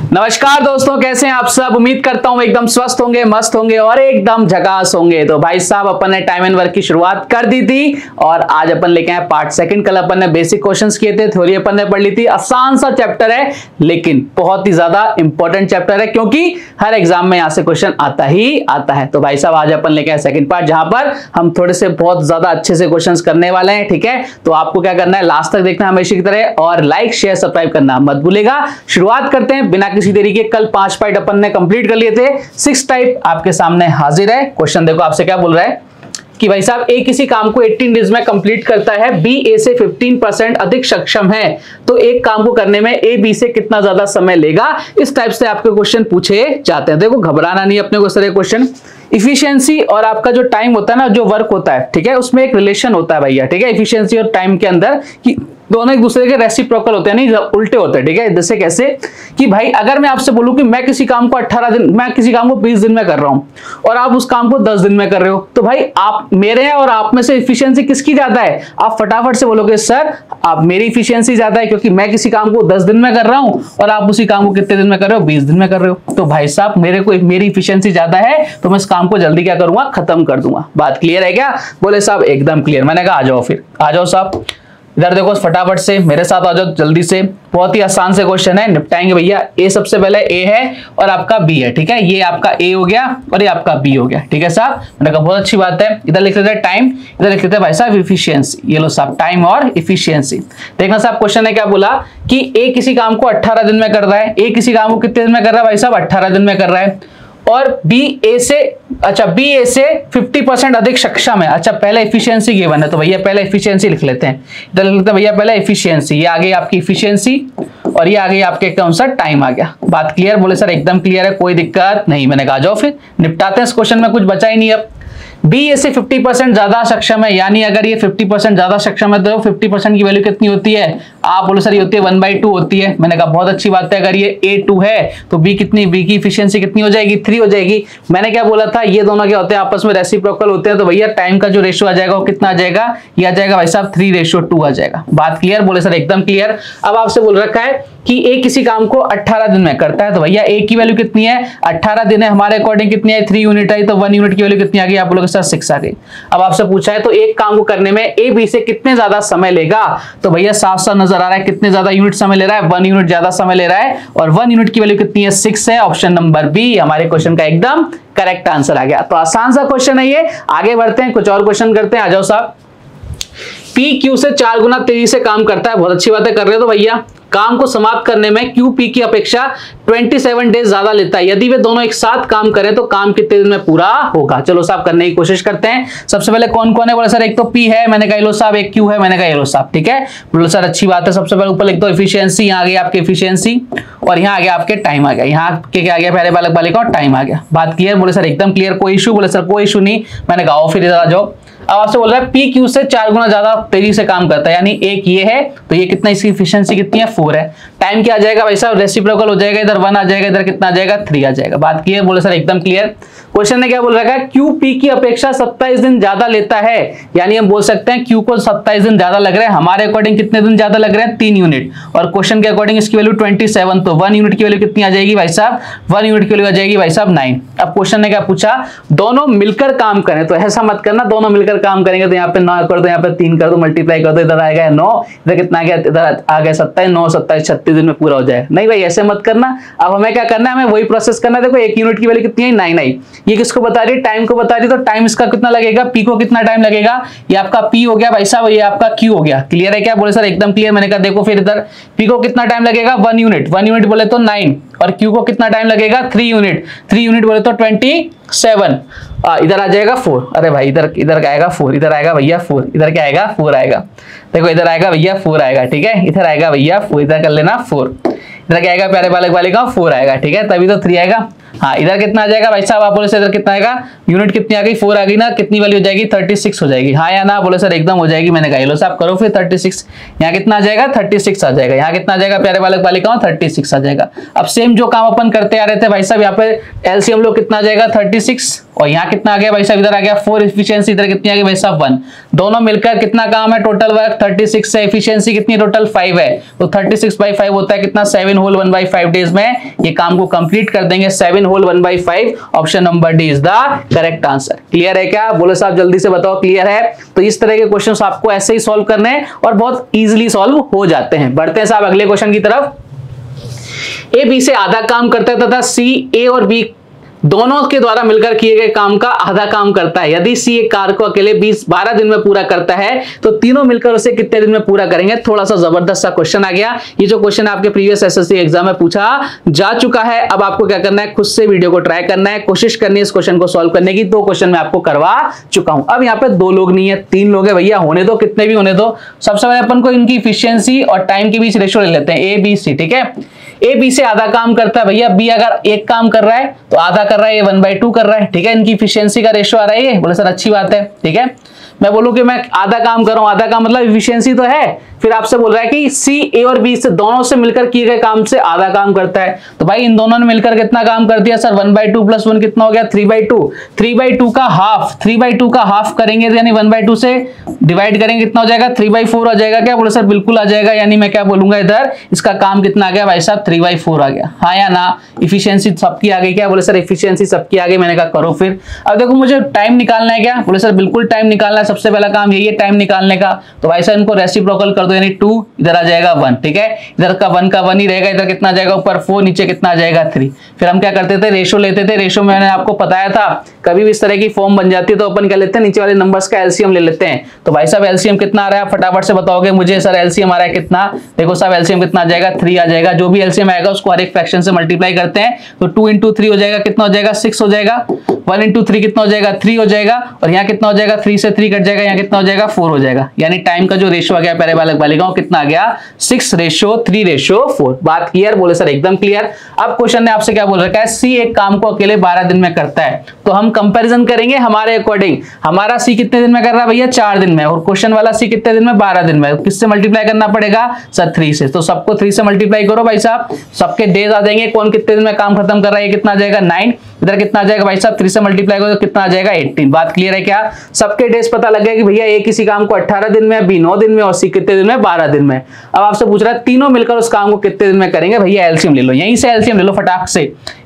नमस्कार दोस्तों, कैसे हैं आप सब। उम्मीद करता हूं एकदम स्वस्थ होंगे, मस्त होंगे और एकदम झकास होंगे। तो भाई साहब अपन ने टाइम एंड वर्क की शुरुआत कर दी थी और आज अपन लेके आए पार्ट सेकंड। कल अपन ने बेसिक क्वेश्चंस किए थे, थ्योरी अपन ने पढ़ ली थी। आसान सा चैप्टर है लेकिन बहुत ही ज्यादा इंपॉर्टेंट चैप्टर है क्योंकि हर एग्जाम में यहां से क्वेश्चन आता ही आता है। तो भाई साहब आज अपन लेके आए सेकंड पार्ट, जहां पर हम थोड़े से बहुत ज्यादा अच्छे से क्वेश्चन करने वाले हैं। ठीक है, तो आपको क्या करना है, लास्ट तक देखना हमेशा की तरह और लाइक शेयर सब्सक्राइब करना मत भूलेगा। शुरुआत करते हैं बिना किसी देरी के। कल 5 पार्ट अपन ने कंप्लीट कर लिए थे, 6 टाइप आपके सामने हाजिर है। क्वेश्चन देखो आपसे क्या बोल रहा है कि भाई साहब ए किसी काम को 18 डेज में कंप्लीट करता है, बी ए से 15% अधिक सक्षम है, तो एक काम को करने में ए बी से कितना ज्यादा समय लेगा। इस टाइप से आपके क्वेश्चन पूछे जाते हैं। देखो घबराना नहीं अपने को, इस तरह क्वेश्चन। इफिशियंसी और आपका जो टाइम होता है ना, जो वर्क होता है, ठीक है, उसमें एक रिलेशन होता है भैया। ठीक है, इफिशियंसी और टाइम के अंदर कि दोनों एक दूसरे के रेसिप्रोकल होते हैं, नहीं उल्टे होते हैं। ठीक है, जैसे कैसे कि भाई अगर मैं आपसे बोलूं कि मैं किसी काम को 18 दिन, मैं किसी काम को 20 दिन में कर रहा हूं और आप उस काम को 10 दिन में कर रहे हो, तो भाई आप मेरे हैं और आप में से इफिशियंसी किसकी ज्यादा है। आप फटाफट से बोलोगे सर आप मेरी इफिशियंसी ज्यादा है क्योंकि मैं किसी काम को 10 दिन में कर रहा हूं और आप उसी काम को कितने दिन में कर रहे हो, 20 दिन में कर रहे हो। तो भाई साहब मेरी इफिशियंसी ज्यादा है तो मैं इस काम को जल्दी क्या करूंगा, खत्म कर दूंगा। बात क्लियर है क्या। बोले साहब एकदम क्लियर। मैंने कहा आ जाओ, फिर आ जाओ साहब इधर देखो फटाफट से मेरे साथ आ जाओ जल्दी से। बहुत ही आसान से क्वेश्चन है, निपटाएंगे भैया। ए सबसे पहले ए है और आपका बी है। ठीक है, ये आपका ए हो गया और ये आपका बी हो गया। ठीक है साहब, मैंने कहा बहुत अच्छी बात है। इधर लिख लेते हैं टाइम, इधर लिख लेते हैं भाई साहब इफिशियंसी। ये लो साहब टाइम और इफिशियंसी। देखना साहब क्वेश्चन ने क्या बोला कि ए किसी काम को 18 दिन में कर रहा है। ए किसी काम को कितने दिन में कर रहा है भाई साहब, 18 दिन में कर रहा है। और बी ए से 50% अधिक सक्षम है। अच्छा पहले इफिशियंसी गिवन है तो भैया पहले इफिशियंसी लिख लेते हैं। इधर लिख लेते हैं भैया पहले इफिशियंसी। ये आ गई आपकी इफिशियंसी और ये आ गई आपके कौन सा, टाइम आ गया। बात क्लियर। बोले सर एकदम क्लियर है, कोई दिक्कत नहीं। मैंने कहा जाओ फिर निपटाते हैं इस क्वेश्चन में, कुछ बचा ही नहीं। अब बी ए से 50% ज्यादा सक्षम है, यानी अगर ये 50% ज्यादा सक्षम है तो 50% की वैल्यू कितनी होती है। आप बोलो सर ये होती है 1/2 होती है। मैंने कहा बहुत अच्छी बात है। अगर ये A2 है तो बी कितनी, बी की इफिशियंसी कितनी हो जाएगी, 3 हो जाएगी। मैंने क्या बोला था, ये दोनों क्या होते हैं, आपस में रेसिप्रोकल होते हैं। तो भैया टाइम का जो रेशियो आ जाएगा वो कितना आ जाएगा, ये आ जाएगा भाई साहब 3:2 आ जाएगा। बात क्लियर। बोले सर एकदम क्लियर। अब आपसे बोल रखा है कि ए किसी काम को 18 दिन में करता है, तो भैया ए की वैल्यू कितनी है, 18 दिन है, हमारे अकॉर्डिंग कितनी है, 3 यूनिट आई, तो 1 यूनिट की वैल्यू कितनी आ गई, आप बोलोगे सर 6 आ गई। अब आपसे पूछा है तो एक काम को करने में ए बी से कितने ज्यादा समय लेगा, तो भैया साफ साफ नजर आ रहा है कितने ज्यादा यूनिट समय ले रहा है, 1 यूनिट ज्यादा समय ले रहा है और 1 यूनिट की वैल्यू कितनी है, 6 है। ऑप्शन नंबर बी हमारे क्वेश्चन का एकदम करेक्ट आंसर आ गया। तो आसान सा क्वेश्चन है ये। आगे बढ़ते हैं, कुछ और क्वेश्चन करते हैं। आ जाओ साहब। पी क्यू से 4 गुना तेजी से काम करता है, बहुत अच्छी बात है, कर रहे हो तो भैया काम को समाप्त करने में क्यू पी की अपेक्षा 27 डेज ज्यादा लेता है। यदि वे दोनों एक साथ काम करें तो काम कितने दिन में पूरा होगा। चलो साहब करने की कोशिश करते हैं। सबसे पहले कौन कौन है, बोले सर एक तो पी है, मैंने कहा ये लो साहब, एक क्यू है, मैंने कहा ये लो साहब। ठीक है, बोलो सर अच्छी बात है। सबसे पहले ऊपर लिख दो इफिशियंसी, यहाँ आ गई आपकी इफिशियंसी और यहाँ आ गया आपके टाइम आ गया। यहाँ के क्या आ गया, पहले बालक बालिका और टाइम आ गया। बात क्लियर। बोले सर एकदम क्लियर, कोई इशू, बोले सर कोई इशू नहीं। मैंने कहा फिर इधर आ जाओ। अब आपसे बोल रहा है पी क्यू से 4 गुना ज्यादा तेजी से काम करता है, यानी एक ये है तो ये कितना, इसकी इफिशियंसी कितनी है, 4 है। टाइम क्या आ जाएगा भाई साहब, रेसिप्रोकल हो जाएगा, इधर 1 आ जाएगा, इधर कितना आ जाएगा, 3 आ जाएगा। बात क्लियर। बोले सर एकदम क्लियर। क्वेश्चन ने क्या बोल रखा है, क्यू पी की अपेक्षा 27 दिन ज्यादा लेता है, यानी हम बोल सकते हैं क्यू को 27 दिन ज्यादा लग रहे हैं। हमारे अकॉर्डिंग कितने दिन ज्यादा लग रहे हैं, 3 यूनिट, और क्वेश्चन के अकॉर्डिंग इसकी वैल्यू 27, तो 1 यूनिट की वैल्यू कितनी आ जाएगी भाई साहब, 1 यूनिट की वैल्यू आ जाएगी भाई साहब 9। अब क्वेश्चन ने क्या पूछा, दोनों मिलकर काम करें, तो ऐसा मत करना दोनों मिलकर काम करेंगे तो यहाँ पे 9 कर दो, यहाँ पे 3 कर दो, मल्टीप्लाई कर दो, इधर आएगा 9, इधर कितना आ गया, इधर आ गया 27, 9 27 36 दिन में पूरा हो जाएगा। नहीं भाई ऐसे मत करना। अब हमें क्या करना है, हमें वही प्रोसेस करना है। देखो 1 यूनिट की वैल्यू कितनी है, 9 आई। ये किसको बता रही है, टाइम को बता रही है। तो टाइम इसका कितना लगेगा, पी को कितना टाइम लगेगा, ये आपका पी हो गया भाई साहब, ये आपका क्यू हो गया। क्लियर है क्या, बोले सर एकदम क्लियर। मैंने कहा देखो फिर इधर पी को कितना टाइम लगेगा, 1 यूनिट, 1 यूनिट बोले तो 9, और क्यू को कितना टाइम लगेगा, 3 यूनिट, 3 यूनिट बोले तो 27। इधर आ जाएगा 4। अरे भाई इधर क्या आएगा 4, इधर आएगा भैया 4, इधर क्या आएगा 4 आएगा। देखो इधर आएगा भैया 4 आएगा। ठीक है, इधर आएगा भैया 4, इधर कर लेना 4, इधर क्या आएगा प्यारे बालक बालिका 4 आएगा। ठीक है, तभी तो 3 आएगा। हाँ इधर कितना आ जाएगा भाई साहब, आप बोले सर इधर कितना आएगा, यूनिट कितनी आ गई, 4 आ गई ना, कितनी वैल्यू हो जाएगी, 36 हो जाएगी। हाँ या ना, बोले सर एकदम हो जाएगी। मैंने कहा लो साहब करो फिर 36, यहाँ कितना आ जाएगा, 36 आ जाएगा। यहाँ कितना आ जाएगा प्यारे बालक बालिकाओं, 36 आ जाएगा। अब सेम जो काम अपन करते आ रहे थे भाई साहब, यहाँ पे एलसीएम लोग कितना आ जाएगा, 36 और यहाँ कितना आ गया भाई साहब, इधर आ गया 4 एफिशिएंसी, इधर कितनी आ गई भाई साहब 1। दोनों मिलकर कितना काम है, टोटल वर्क 36 है, एफिशिएंसी कितनी टोटल 5 है, तो 36/5 होता है कितना 7 होल 1/5 डेज में ये काम को कंप्लीट कर देंगे। 7 whole 1/5 option number D is the correct answer. Clear है क्या? बोले साहब जल्दी से बताओ क्लियर है? तो इस तरह के क्वेश्चन आपको ऐसे ही सॉल्व करने हैं और बहुत इजीली सॉल्व हो जाते हैं। बढ़ते हैं साहब अगले क्वेश्चन की तरफ। ए बी से आधा काम करता है तथा सी ए और बी दोनों के द्वारा मिलकर किए गए काम का आधा काम करता है। यदि सी एक कार्य को अकेले 12 दिन में पूरा करता है तो तीनों मिलकर उसे कितने दिन में पूरा करेंगे? थोड़ा सा जबरदस्त सा क्वेश्चन आ गया। ये जो क्वेश्चन आपके प्रीवियस एसएससी एग्जाम में पूछा जा चुका है। अब आपको क्या करना है, खुद से वीडियो को ट्राई करना है, कोशिश करनी है इस क्वेश्चन को सॉल्व करने की। 2 क्वेश्चन मैं आपको करवा चुका हूं। अब यहाँ पे 2 लोग नहीं है, 3 लोग है भैया, होने दो, कितने भी होने दो। सबसे पहले अपन को इनकी इफिशियंसी और टाइम के बीच रेशियो ले लेते हैं, ए बी सी। ठीक है, ए बी से आधा काम करता है भैया, बी अगर एक काम कर रहा है तो आधा कर रहा है, ये 1/2 कर रहा है। ठीक है, इनकी इफिशियंसी का रेशियो आ रहा है ये। बोले सर अच्छी बात है। ठीक है, मैं बोलूं कि मैं आधा काम कर रहा हूं, आधा काम मतलब इफिशियंसी तो है। फिर आपसे बोल रहा है कि सी ए और बी से दोनों से मिलकर किए गए काम से आधा काम करता है, तो भाई इन दोनों ने मिलकर कितना काम कर दिया सर? 1/2 + 1 कितना हो गया? 3/2। 3/2 का हाफ, 3/2 का हाफ करेंगे यानी 1/2 से डिवाइड करेंगे, कितना हो जाएगा? 3/4 आ जाएगा क्या? बोले सर बिल्कुल आ जाएगा। यानी मैं क्या बोलूंगा इधर, इसका काम कितना आ गया भाई साहब? 3/4 आ गया। हाँ या ना? इफिशियंसी सबकी आ गई क्या? बोले सर इफिशियंसी सबकी आ गई। मैंने कहा करो फिर। अब देखो मुझे टाइम निकालना है क्या? बोले सर बिल्कुल टाइम निकालना है, सबसे पहला काम यही है टाइम निकालने का। तो भाई साहब इनको रेसिप्रोकल कर दो, यानी 2 इधर आ जाएगा 1। ठीक है, इधर का 1 का 1 ही रहेगा, इधर कितना आ जाएगा ऊपर 4, नीचे कितना आ जाएगा 3। फिर हम क्या करते थे, रेशियो लेते थे। रेशियो में मैंने आपको बताया था कभी भी इस तरह की फॉर्म बन जाती है तो अपन क्या लेते हैं, नीचे वाले नंबर्स का एलसीएम ले लेते हैं। तो भाई साहब एलसीएम कितना आ रहा है फटाफट से बताओगे मुझे? सर एलसीएम आ रहा है कितना? देखो साहब एलसीएम कितना आ जाएगा? 3 आ जाएगा। जो भी एलसीएम आएगा उसको हर एक फ्रैक्शन से मल्टीप्लाई करते हैं, तो 2 × 3 हो जाएगा, कितना हो जाएगा? 6 हो जाएगा। 1 × 3 कितना हो जाएगा? 3 हो जाएगा। और यहाँ कितना हो जाएगा? 3 से 3 कट जाएगा, यहाँ कितना हो जाएगा? 4 हो जाएगा। यानी टाइम का जो रेशियो आ गया प्यारे बालक बालिकाओं कितना आ गया? 6:3:4। बात क्लियर? बोले सर एकदम क्लियर। अब क्वेश्चन ने आपसे क्या बोल रखा है, सी एक काम को अकेले 12 दिन में करता है, तो हम कंपैरिजन करेंगे हमारे अकॉर्डिंग। हमारा सी कितने दिन में कर रहा है भैया? 4 दिन में। और क्वेश्चन वाला सी कितने दिन में? 12 दिन में। किससे मल्टीप्लाई करना पड़ेगा सर? 3 से। तो सबको 3 से मल्टीप्लाई करो भाई साहब, सबके डेज आ जाएंगे, कौन कितने दिन में काम खत्म कर रहा है। ये कितना आ जाएगा? 9। इधर कितना आ जाएगा भाई साहब? 3 से मल्टीप्लाई करो तो कितना आ जाएगा? 18। बात क्लियर है क्या? सबके डेज पता लग गया कि भैया ए किसी काम को 18 दिन में, बी 9 दिन में और सी कितने दिन में? 12 दिन में। अब आपसे पूछ रहा है तीनों मिलकर उस काम को कितने दिन में करेंगे? भैया एलसीएम ले लो, यहीं से एलसीएम ले लो फटाक से,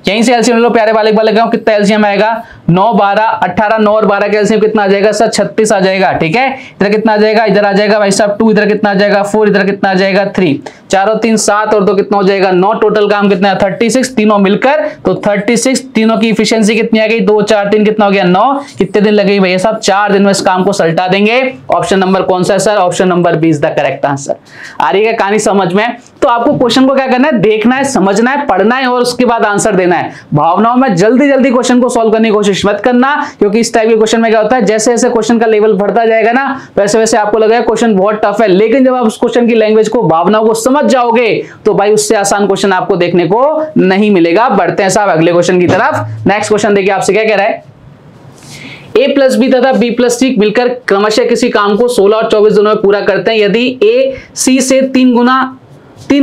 यहीं से एलसीएम ले लो प्यारे बालक बालिकाओं। कितना एलसीएम आएगा? 9 12 18, 9 और 12 का एलसीएम कितना आ जाएगा सर? 36 आ जाएगा। ठीक है, इधर कितना आ जाएगा? इधर आ जाएगा भाई साहब 2, इधर कितना आ जाएगा? 4, इधर कितना आ जाएगा? 3। 4 और 3 7 और 2 कितना हो जाएगा? 9। टोटल काम कितना है? 36। तीनों मिलकर तो 36। तीनों की इफिशियंसी कितनी आ गई? 2 4 3 कितना हो गया? 9। कितने दिन लगेंगे भैया साहब? 4 दिन में इस काम को सल्टा देंगे। ऑप्शन नंबर कौन सा है sir? Option number B is the correct answer. आ रही है कहानी समझ में? तो आपको क्वेश्चन को क्या करना है, देखना है, समझना है, पढ़ना है और उसके बाद आंसर देना है। भावनाओं में जल्दी जल्दी क्वेश्चन को सॉल्व करने की कोशिश मत करना, क्योंकि इस टाइप के क्वेश्चन में क्या होता है, जैसे जैसे क्वेश्चन का लेवल बढ़ता जाएगा ना वैसे वैसे आपको लगेगा क्वेश्चन बहुत टफ है, लेकिन जब आप उस क्वेश्चन की लैंग्वेज को, भावनाओं को समझ जाओगे तो भाई उससे आसान क्वेश्चन आपको देखने को नहीं मिलेगा। बढ़ते हैं साहब अगले क्वेश्चन की तरफ। नेक्स्ट क्वेश्चन देखिए आपसे क्या कह रहा है, A + B तथा B + C मिलकर क्रमशः किसी काम को 16 और 24 दिनों में पूरा करते हैं। यदि A C से 3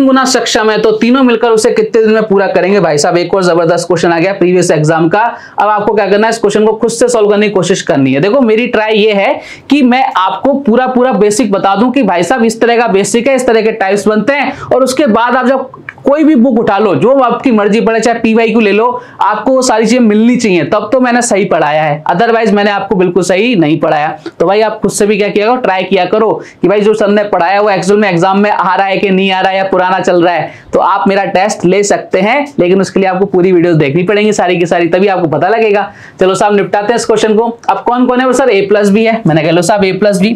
गुना सक्षम है तो तीनों मिलकर उसे कितने दिन में पूरा करेंगे? भाई साहब एक और जबरदस्त क्वेश्चन आ गया प्रीवियस एग्जाम का। अब आपको क्या करना है, इस क्वेश्चन को खुद से सॉल्व करने की कोशिश करनी है। देखो मेरी ट्राई ये है कि मैं आपको पूरा बेसिक बता दूं कि भाई साहब इस तरह का बेसिक है, इस तरह के टाइप्स बनते हैं, और उसके बाद आप जब कोई भी बुक उठा लो, जो आपकी मर्जी पढ़े, चाहे PYQ ले लो, आपको वो सारी चीजें मिलनी चाहिए, तब तो मैंने सही पढ़ाया है, अदरवाइज मैंने आपको बिल्कुल सही नहीं पढ़ाया। तो भाई आप खुद से भी क्या किया करो, ट्राई किया करो कि भाई जो सर ने पढ़ाया वो एक्चुअल में एग्जाम में आ रहा है कि नहीं आ रहा है, या पुराना चल रहा है। तो आप मेरा टेस्ट ले सकते हैं, लेकिन उसके लिए आपको पूरी वीडियोस देखनी पड़ेंगी सारी की सारी, तभी आपको पता लगेगा। चलो साहब निपटाते हैं इस क्वेश्चन को। अब कौन कौन है वो सर? A + B है। मैंने कह लो साहब A + B,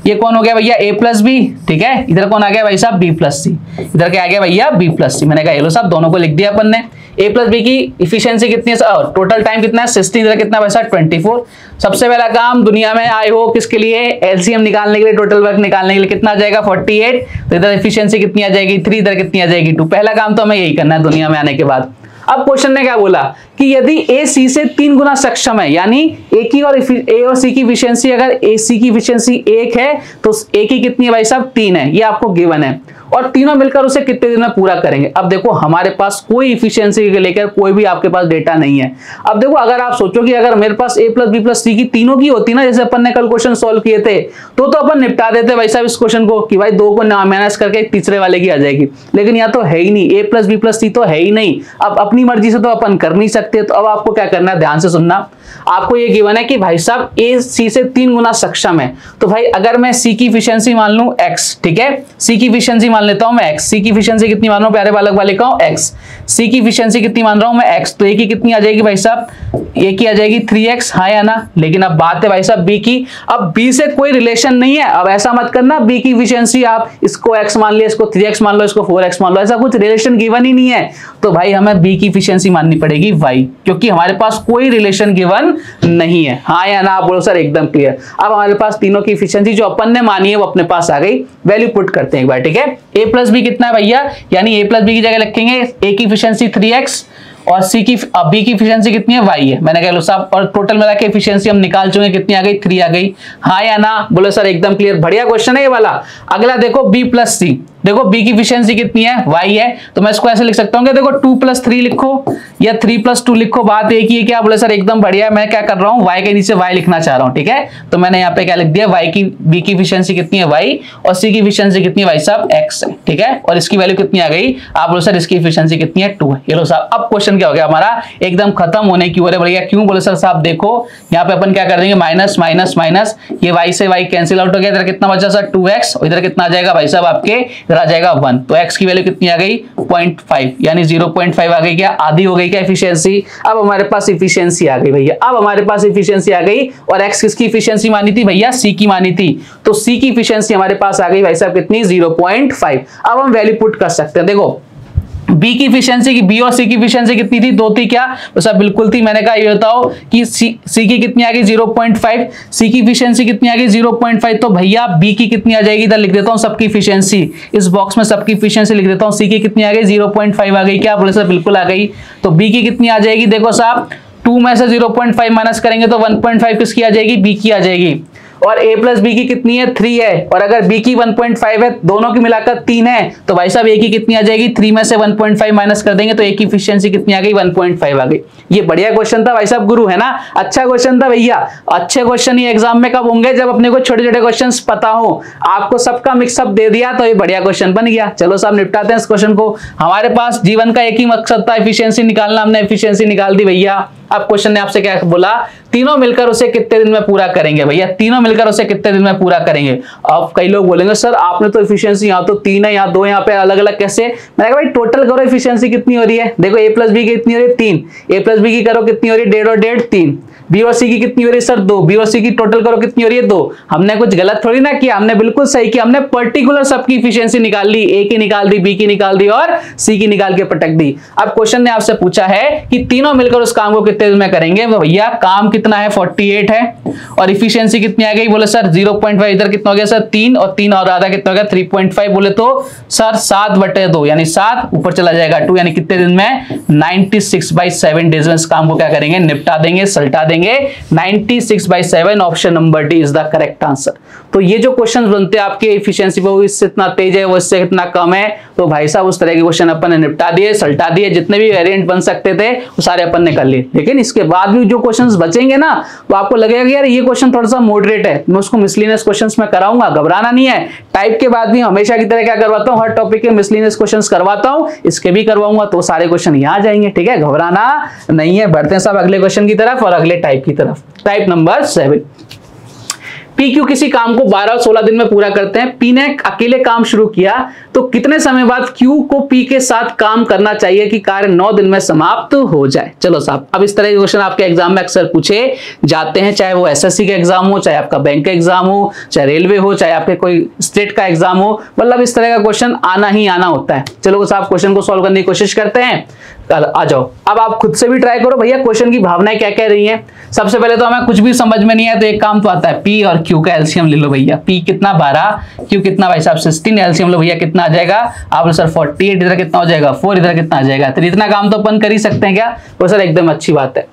ये कौन हो गया भैया? A + B। ठीक है, इधर कौन आ गया भाई साहब? B + C। इधर क्या आ गया भैया? B + C। मैंने कहा लो साहब दोनों को लिख दिया अपन ने। A + B की इफिशियंसी कितनी है? टोटल टाइम कितना है? 16। इधर कितना भाई साहब? 24। सबसे पहला काम दुनिया में आए हो किसके लिए? एलसीएम निकालने के लिए, टोटल वर्क निकालने के लिए। कितना आ जाएगा? 48। तो इधर एफिशिएंसी कितनी आ जाएगी? 3। इधर कितनी आ जाएगी? 2। पहला काम तो हमें यही करना है दुनिया में आने के बाद। अब क्वेश्चन ने क्या बोला कि यदि A C से 3 गुना सक्षम है, यानी A और C की इफिशियंसी, अगर AC की इफिशियंसी 1 है तो A की कितनी है भाई साहब? 3 है, ये आपको गिवन है। और तीनों मिलकर उसे कितने दिन में पूरा करेंगे। अब देखो हमारे पास कोई इफिशियंसी के लेकर कोई भी आपके पास डेटा नहीं है। अब देखो अगर आप सोचो कि अगर मेरे पास a प्लस बी प्लस सी की तीनों की होती ना, जैसे अपन ने कल क्वेश्चन सॉल्व किए थे, तो अपन निपटा देते भाई साहब इस क्वेश्चन को कि भाई दो को ना मैनेज करके तीसरे वाले की आ जाएगी। लेकिन यहाँ तो है ही नहीं, a प्लस बी प्लस सी तो है ही नहीं। अब अपनी मर्जी से तो अपन कर नहीं सकते। तो अब आपको क्या करना है, ध्यान से सुनना। आपको ये गिवन है कि भाई साहब a c से 3 गुना सक्षम है। तो भाई अगर मैं c की एफिशिएंसी मान लूं x, ठीक है, c की एफिशिएंसी मान लेता हूं मैं x, c की एफिशिएंसी कितनी मान रहा हूं प्यारे बालक वाले का x, c की एफिशिएंसी कितनी मान रहा हूं मैं x, तो a की कितनी आ जाएगी भाई साहब, a की आ जाएगी 3x, हाँ या ना। लेकिन अब बात है भाई साहब b की, अब b से कोई रिलेशन नहीं है। अब ऐसा मत करना b की एफिशिएंसी आप इसको x मान लिया, इसको 3x मान लो, इसको 4x मान लो, ऐसा कुछ रिलेशन गिवन ही नहीं है। तो भाई हमें b की एफिशिएंसी माननी पड़ेगी y, क्योंकि हमारे पास कोई रिलेशन गिवन नहीं है। हाँ या ना आप बोलो सर, एकदम क्लियर। अब हमारे पास तीनों की एफिशिएंसी जो अपन ने मानी है वो अपने पास आ गई। वैल्यू पुट करते हैं एक बार, ठीक है। a प्लस बी कितना है भैया, यानी a प्लस बी की जगह लिखेंगे a की एफिशिएंसी 3x और c की b की एफिशिएंसी कितनी है y है। मैंने कह लो साहब, और टोटल मिला के एफिशिएंसी हम निकाल चुके हैं, कितनी आ गई 3 आ गई। हाँ या ना बोलो सर, एकदम क्लियर, बढ़िया क्वेश्चन है ये वाला। अगला देखो b प्लस सी, देखो b की एफिशिएंसी कितनी है y है, तो मैं इसको ऐसे लिख सकता हूँ कि देखो 2 प्लस 3 लिखो या 3 प्लस 2 लिखो, बात एक ही है। क्या बोले सर, एकदम बढ़िया। मैं क्या कर रहा हूँ, y के नीचे y लिखना चाह रहा हूँ, ठीक है। तो मैंने यहाँ पे क्या लिख दिया, y की b की एफिशिएंसी कितनी है y और c की एफिशिएंसी कितनी है भाई साहब x है, ठीक है। और इसकी वैल्यू कितनी आ गई, आप बोलो सर इसकी एफिशिएंसी कितनी है 2 है। ये लो साहब, अब क्वेश्चन क्या हो गया हमारा, एकदम खत्म होने की ओर है भैया। क्यों बोले सर साहब, देखो यहाँ पे अपन क्या कर देंगे, माइनस माइनस माइनस, ये y से y कैंसिल आउट हो गया, इधर कितना बचा सर 2x, और इधर कितना आ जाएगा भाई साहब आपके, इधर आ जाएगा 1। तो x की वैल्यू कितनी आ गई 0.5, यानी 0.5 आ गई। क्या आधी हो गई क्या एफिशिएंसी। अब हमारे पास एफिशिएंसी आ गई भैया, अब हमारे पास एफिशिएंसी आ गई। और x किसकी एफिशिएंसी मानी थी भैया, c की मानी थी। तो c की एफिशिएंसी हमारे पास आ गई भाई साहब कितनी, 0.5। अब हम वैल्यू पुट कर सकते हैं। देखो b की एफिशिएंसी की, b और c की एफिशिएंसी कितनी थी, 2 थी क्या, तो सब बिल्कुल थी। मैंने कहा ये बताओ कि c की कितनी आ गई 0.5, c की एफिशिएंसी कितनी आ गई 0.5। तो भैया b की कितनी आ जाएगी, इधर लिख देता हूं सबकी एफिशिएंसी, इस बॉक्स में सबकी एफिशिएंसी लिख देता हूं। c की कितनी आ गई 0.5 आ गई। क्या बोले सर, बिल्कुल आ गई। तो b की कितनी आ जाएगी, देखो साहब 2 में से 0.5 माइनस करेंगे तो 1.5 किसकी आ जाएगी, b की आ जाएगी। और a प्लस बी की कितनी है 3 है, और अगर b की 1.5 है, दोनों की मिलाकर 3 है, तो भाई साहब a की कितनी आ जाएगी, 3 में से 1.5 माइनस कर देंगे तो a की एफिशिएंसी कितनी आ गई 1.5 आ गई। ये बढ़िया क्वेश्चन था भाई साहब, गुरु है ना, अच्छा क्वेश्चन था भैया। अच्छे क्वेश्चन ये एग्जाम में कब होंगे, जब अपने को छोटे छोटे क्वेश्चन पता हो। आपको सबका मिक्सअप दे दिया तो ये बढ़िया क्वेश्चन बन गया। चलो साहब निपटाते हैं इस क्वेश्चन को। हमारे पास जीवन का एक ही मकसद था, एफिशिएंसी निकालना, हमने एफिशिएंसी निकाल दी भैया। अब क्वेश्चन ने आपसे क्या बोला, तीनों मिलकर उसे कितने दिन में पूरा करेंगे भैया, तीनों मिलकर उसे कितने दिन में पूरा करेंगे। अब कई लोग बोलेंगे सर आपने तो एफिशिएंसी यहाँ तो 3 है, यहाँ 2, यहाँ पे अलग अलग कैसे। मैंने कहा भाई टोटल करो एफिशिएंसी कितनी हो रही है। देखो a प्लस बी की कितनी हो रही है 3, a प्लस बी की करो कितनी हो रही है 1.5 और 1.5 3, बी और सी की कितनी हो रही है सर 2, बी और सी की टोटल करो कितनी हो रही है 2। हमने कुछ गलत थोड़ी ना किया, हमने बिल्कुल सही किया। हमने पर्टिकुलर सबकी एफिशिएंसी निकाल ली, ए की निकाल दी, बी की निकाल दी और सी की निकाल के पटक दी। अब क्वेश्चन ने आपसे पूछा है कि तीनों मिलकर उस काम को कितने दिन में करेंगे। भैया काम कितना है 48 है, और एफिशिएंसी कितनी आ गई, बोले सर 0.5, इधर कितना हो गया सर 3, और 3 और आधा कितना हो गया 3.5, बोले तो सर 7/2 यानी 7 ऊपर चला जाएगा 2, यानी कितने दिन में 96/7 डेज में इस काम को क्या करेंगे, निपटा देंगे, सल्टा देंगे। 96/7 option number D is the correct answer. तो ये जो क्वेश्चन बनते हैं आपके एफिशिएंसी वो इससे इतना तेज है, वो इससे इतना कम है, तो भाई साहब उस तरह के क्वेश्चन अपन ने निपटा दिए, सल्टा दिए। जितने भी वेरिएंट बन सकते थे वो सारे अपन ने कर लिए। लेकिन इसके बाद भी जो क्वेश्चंस बचेंगे ना, तो आपको लगेगा कि यार ये क्वेश्चन थोड़ा सा मॉडरेट है, मैं उसको मिसलिनियस क्वेश्चंस में कराऊंगा। घबराना नहीं है, टाइप के बाद भी हमेशा की तरह क्या करवाता हूं, हर टॉपिक के मिसलिनियस क्वेश्चंस करवाता हूं, इसके भी करवाऊंगा, तो सारे क्वेश्चन यहाँ जाएंगे। ठीक है, घबराना नहीं है। बढ़ते हैं सब अगले क्वेश्चन की तरफ और अगले टाइप की तरफ। टाइप नंबर 7, पी क्यू किसी काम को 12 और 16 दिन में पूरा करते हैं। पी ने अकेले काम शुरू किया तो कितने समय बाद क्यू को पी के साथ काम करना चाहिए कि कार्य 9 दिन में समाप्त हो जाए। चलो साहब, अब इस तरह के क्वेश्चन आपके एग्जाम में अक्सर पूछे जाते हैं, चाहे वो एसएससी का एग्जाम हो, चाहे आपका बैंक का एग्जाम हो, चाहे रेलवे हो, चाहे आपके कोई स्टेट का एग्जाम हो, मतलब इस तरह का क्वेश्चन आना ही आना होता है। चलो साहब क्वेश्चन को सॉल्व करने की कोशिश करते हैं, आ जाओ। अब आप खुद से भी ट्राई करो भैया, क्वेश्चन की भावनाएं क्या कह रही हैं। सबसे पहले तो हमें कुछ भी समझ में नहीं है तो एक काम तो आता है, पी और क्यू का एलसीएम ले लो भैया। पी कितना 12, क्यू कितना भाई साहब 16, एलसीएम लो भैया, कितना आ जाएगा आप लो सर 48, इधर कितना हो जाएगा 4, इधर कितना आ जाएगा। तो इतना काम तो अपन कर ही सकते हैं क्या, वो सर एकदम अच्छी बात है।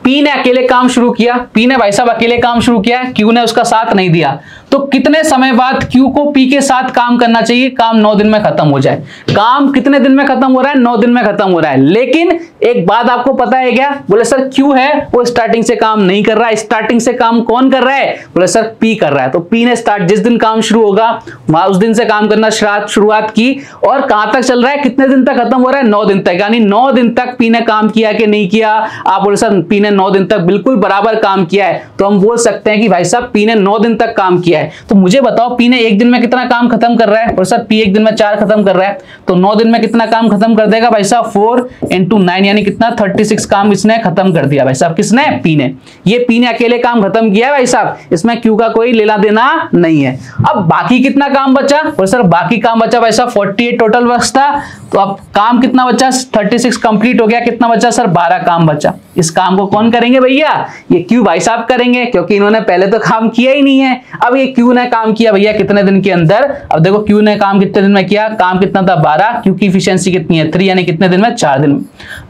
पी ने अकेले काम शुरू किया, पी ने भाई साहब अकेले काम शुरू किया, क्यू ने उसका साथ नहीं दिया, तो कितने समय बाद Q को P के साथ काम करना चाहिए, काम 9 दिन में खत्म हो जाए। काम कितने दिन में खत्म हो रहा है, 9 दिन में खत्म हो रहा है। लेकिन एक बात आपको पता है क्या, बोले सर Q है वो स्टार्टिंग से काम नहीं कर रहा है, स्टार्टिंग से काम कौन कर रहा है, बोले सर P कर रहा है। तो P ने स्टार्ट, जिस दिन काम शुरू होगा वहां उस दिन से काम करना शुरुआत की, और कहां तक चल रहा है, कितने दिन तक खत्म हो रहा है, 9 दिन तक। यानी 9 दिन तक P ने काम किया कि नहीं किया, आप बोले सर P ने 9 दिन तक बिल्कुल बराबर काम किया है, तो हम बोल सकते हैं कि भाई साहब P ने 9 दिन तक काम किया है। तो मुझे बताओ P ने एक दिन में कितना काम खत्म कर रहा है, और सर P एक दिन में 4 खत्म कर रहा है, तो 9 दिन में कितना काम खत्म कर देगा भाई साहब, 4 × 9 यानी कितना, 36 काम इसने खत्म कर दिया भाई साहब। किसने, P ने। ये P ने अकेले काम खत्म किया है भाई साहब, इसमें Q का कोई लेना देना नहीं है। अब बाकी कितना काम बचा, और सर बाकी काम बचा भाई साहब 48 टोटल वर्क था, तो अब काम कितना बचा, 36 कंप्लीट हो गया, कितना बचा सर, 12 काम बचा। इस काम को कौन करेंगे भैया, ये Q भाई साहब करेंगे, क्योंकि इन्होंने पहले तो काम किया ही नहीं है। अब ये Q ने काम किया भैया कितने दिन के अंदर, अब देखो Q ने काम कितने दिन में किया, काम कितना था 12, Q की एफिशिएंसी कितनी है 3, यानी कितने दिन में, 4 दिन में।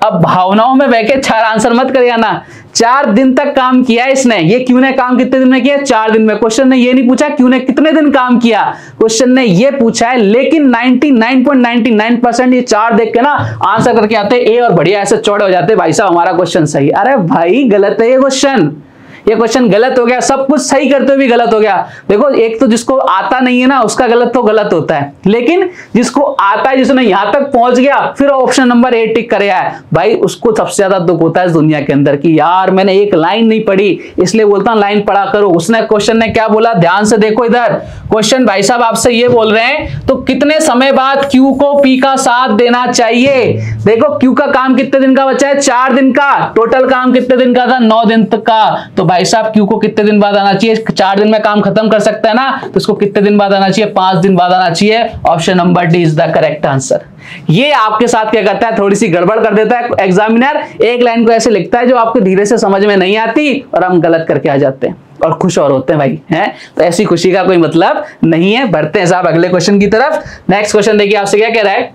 अब भावनाओं में बह के 4 आंसर मत करिए ना, 4 दिन तक काम किया है इसने। ये Q ने काम कितने दिन में किया, 4 दिन में। क्वेश्चन ने ये नहीं पूछा Q ने कितने दिन काम किया, क्वेश्चन ने ये पूछा है। लेकिन 99.99% ये 4 देख के ना आंसर करके आते हैं ए, और बढ़िया ऐसे चौड़े हो जाते भाई साहब हमारा क्वेश्चन सही। अरे भाई गलत है ये क्वेश्चन गलत हो गया, सब कुछ सही करते हुए भी गलत हो गया। देखो एक तो जिसको आता नहीं है ना उसका गलत तो गलत होता है, लेकिन जिसको आता है, जिसने यहां तक पहुंच गया फिर ऑप्शन नंबर 8 टिक करे है, भाई उसको सबसे ज्यादा दुख होता है इस दुनिया के अंदर कि यार मैंने एक लाइन नहीं पढ़ी, इसलिए बोलता हूं लाइन पढ़ा करो। उसने क्वेश्चन ने क्या बोला, ध्यान से देखो इधर। क्वेश्चन भाई साहब आपसे ये बोल रहे हैं, तो कितने समय बाद Q को P का साथ देना चाहिए। देखो Q का काम कितने दिन का बचा है, 4 दिन का। टोटल काम कितने दिन का था, 9 दिन तक का। तो भाई साहब Q को कितने दिन बाद आना चाहिए, 4 दिन में काम खत्म कर सकता है ना, तो इसको कितने दिन बाद आना चाहिए, 5 दिन बाद आना चाहिए। Option number D is the correct answer. ये आपके साथ क्या करता है, थोड़ी सी गड़बड़ कर देता है एग्जामिनर, एक लाइन को ऐसे लिखता है जो आपको धीरे से समझ में नहीं आती, और हम गलत करके आ जाते हैं और खुश और होते हैं भाई, हैं। तो ऐसी खुशी का कोई मतलब नहीं है। बढ़ते हैं साहब अगले क्वेश्चन की तरफ। नेक्स्ट क्वेश्चन देखिए आपसे क्या कह रहा है,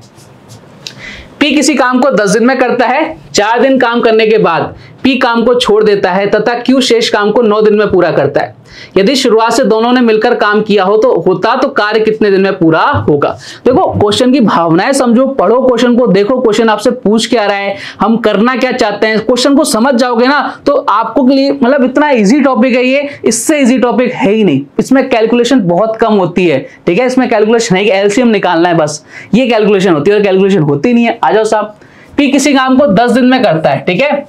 P किसी काम को 10 दिन में करता है, 4 दिन काम करने के बाद P काम को छोड़ देता है तथा Q शेष काम को 9 दिन में पूरा करता है। यदि शुरुआत से दोनों ने मिलकर काम किया हो तो कार्य कितने दिन में पूरा होगा। देखो क्वेश्चन की भावनाएं समझो, पढ़ो क्वेश्चन को, देखो क्वेश्चन आपसे पूछ क्या रहा है, हम करना क्या चाहते हैं, क्वेश्चन को समझ जाओगे ना तो आपको लिए मतलब इतना इजी टॉपिक है ये, इससे इजी टॉपिक है ही नहीं। इसमें कैलकुलेशन बहुत कम होती है, ठीक है, इसमें कैलकुलेशन है कि एलसीएम निकालना है बस, ये कैलकुलेशन होती है, और कैलकुलेशन होती नहीं है। आ जाओ साहब, P किसी काम को 10 दिन में करता है, ठीक है,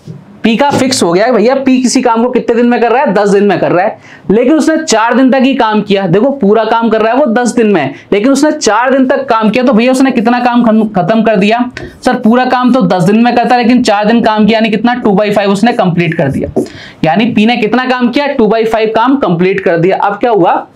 P का फिक्स हो गया भैया, P किसी काम को कितने दिन में कर रहा है, 10 दिन में कर रहा है, लेकिन उसने 4 दिन तक ही काम किया। देखो पूरा काम कर रहा है वो 10 दिन में, लेकिन उसने 4 दिन तक काम किया, तो भैया उसने कितना काम खत्म कर दिया। सर पूरा काम तो 10 दिन में करता है, लेकिन 4 दिन काम किया, यानी कितना, 2/5 उसने कंप्लीट कर दिया। यानी P ने कितना काम किया, 2/5 काम कंप्लीट कर दिया। अब क्या हुआ,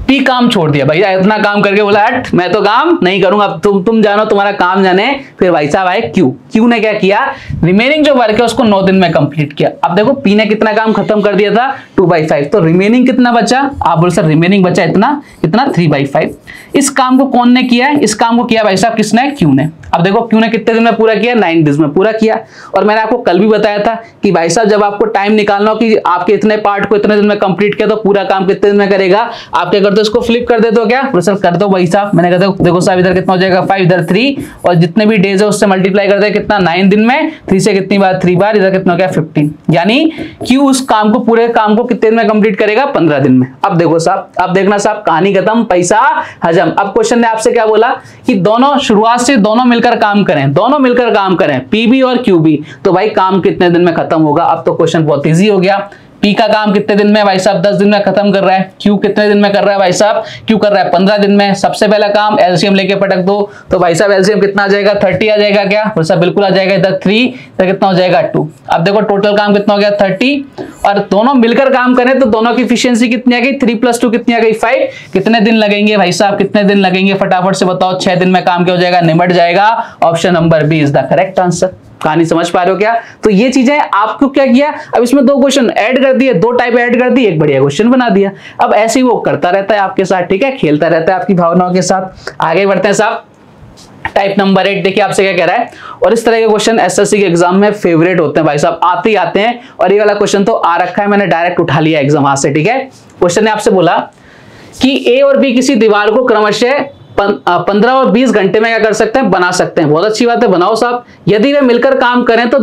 P काम छोड़ दिया, भैया इतना काम करके बोला हट मैं तो काम नहीं करूंगा, अब तुम जानो तुम्हारा काम जाने। फिर भाई साहब आए Q ने क्या किया, रिमेनिंग जो वर्क है उसको 9 दिन में कंप्लीट किया। अब देखो P ने कितना काम खत्म कर दिया था, 2/5, तो रिमेनिंग कितना बचा, आप बोल सर रिमेनिंग बचा इतना, कितना 3/5। इस काम को कौन ने किया है, इस काम को किया भाई साहब किसने, Q ने। अब देखो Q ने कितने दिन में पूरा किया, 9 दिन में पूरा किया। और मैंने आपको कल भी बताया था कि भाई साहब जब आपको टाइम निकालना हो कि आपके इतने पार्ट को इतने दिन में कंप्लीट किया, तो पूरा काम कितने दिन में करेगा, आप क्या करते हो, इसको फ्लिप कर देते हो क्या, सर कर दो भाई साहब। मैंने कहता देखो साहब इधर कितना हो जाएगा 5, इधर 3, और जितने भी डेज है उससे मल्टीप्लाई कर दे, कितना 9 दिन में, 3 से कितनी बार, 3 बार, इधर कितना हो गया 15। यानी Q उस काम को, पूरे काम को कितने दिन में कंप्लीट करेगा, 15 दिन में। अब देखो साहब, अब देखना साहब, कहानी खत्म, पैसा हजम। अब क्वेश्चन ने आपसे क्या बोला कि दोनों शुरुआत से दोनों मिलकर काम करें, दोनों मिलकर काम करें, PB और QB, तो भाई काम कितने दिन में खत्म होगा। अब तो क्वेश्चन बहुत इजी हो गया। P का काम कितने दिन में भाई साहब, 10 दिन में खत्म कर रहा है। Q कितने दिन में कर रहा है भाई साहब, Q कर रहा है 15 दिन में। सबसे पहला काम एलसीएम लेके पटक दो, तो भाई साहब एलसीएम कितना आ जाएगा, 30 आ जाएगा क्या, भाई साहब बिल्कुल आ जाएगा। इधर 3, इधर कितना हो जाएगा 2। अब देखो टोटल काम कितना हो गया 30, और दोनों मिलकर काम करें तो दोनों की एफिशिएंसी कितनी आ गई, 3 + 2 कितनी आ गई, 5। कितने दिन लगेंगे भाई साहब, कितने दिन लगेंगे, फटाफट से बताओ। 6 दिन में काम क्या हो जाएगा, निमट जाएगा। Option number B is the correct answer. कहानी समझ पा रहे हो क्या। तो ये चीजें आपको क्या किया, अब इसमें 2 क्वेश्चन ऐड कर दिए, 2 टाइप ऐड कर दी, एक बढ़िया क्वेश्चन बना दिया। अब ऐसे ही वो करता रहता है आपके साथ, ठीक है, खेलता रहता है आपकी भावनाओं के साथ। आगे बढ़ते हैं साहब, टाइप नंबर 8 देखिए आपसे क्या कह रहा है। और इस तरह के क्वेश्चन एसएससी के एग्जाम में फेवरेट होते हैं भाई साहब, आते ही आते हैं। और ये वाला क्वेश्चन तो आ रखा है, मैंने डायरेक्ट उठा लिया एग्जाम हाथ से, ठीक है। क्वेश्चन ने आपसे बोला कि ए और बी किसी दीवार को क्रमशः 15 और 20 घंटे में क्या कर सकते हैं, बना सकते हैं। बहुत अच्छी बात है, बनाओ साहब। यदि वे मिलकर काम करें तो